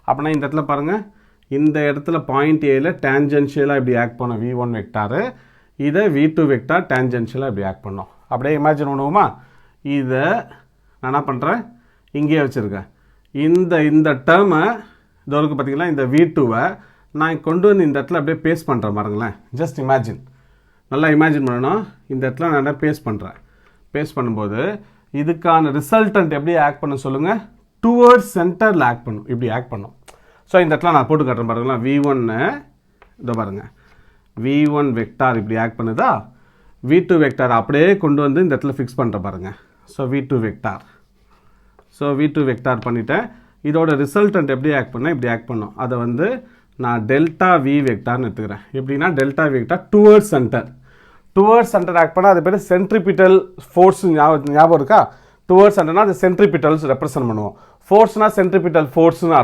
அப்படின்னா இந்த இடத்துல பாருங்கள், இந்த இடத்துல பாயிண்ட் ஏல டேஞ்சென்ஷியலாக இப்படி ஆக்ட் பண்ணோம் v1 வெக்டாரு, இதை v2 வெக்டார் டேஞ்சென்ஷியலாக இப்படி ஆக்ட் பண்ணோம். அப்படியே இமேஜின் பண்ணுவோமா? இதை நான் என்ன பண்ணுறேன், இங்கேயே வச்சுருக்கேன். இந்த டேர்மை இதோருக்கு பார்த்தீங்கன்னா இந்த v2வை நான் கொண்டு வந்து இந்த இடத்துல அப்படியே பேஸ்ட் பண்ணுறேன் பாருங்களேன். ஜஸ்ட் இமேஜின், நல்லா இமேஜின் பண்ணணும். இந்த இடத்துல நான் பேஸ்ட் பண்ணுறேன். பேஸ்ட் பண்ணும்போது இதுக்கான ரிசல்டன்ட் எப்படி ஆக்ட் பண்ண சொல்லுங்கள், டுவர்ட்ஸ் சென்டரில் ஆக்ட் பண்ணும், இப்படி ஆக்ட் பண்ணும். ஸோ இந்த இடத்துல நான் போட்டு காட்டுறேன் பாருங்களா, v1 இதோ பாருங்கள், v1 வெக்டார் இப்படி ஆக்ட் பண்ணுதா, v2 வெக்டார் அப்படியே கொண்டு வந்து இந்த இடத்துல ஃபிக்ஸ் பண்ணுற பாருங்கள். So v2 vector, so v2 vector பண்ணிவிட்டேன். இதோட ரிசல்டன்ட் எப்படி ஆக்ட் பண்ணேன், இப்படி ஆக்ட் பண்ணும். அதை வந்து நான் டெல்டா v வெக்டார்னு எடுத்துக்கிறேன். எப்படின்னா delta v vector towards centre act பண்ணால் அது பேர் சென்ட்ரிபிட்டல் ஃபோர்ஸ். ஞாபகம் இருக்கா? டுவர்ட்ஸ் சென்டர்னா அது சென்ட்ரிபிட்டல்ஸ் ரெப்ரசன்ட் பண்ணுவோம். ஃபோர்ஸ்னால் சென்ட்ரிபிட்டல் ஃபோர்ஸ்னு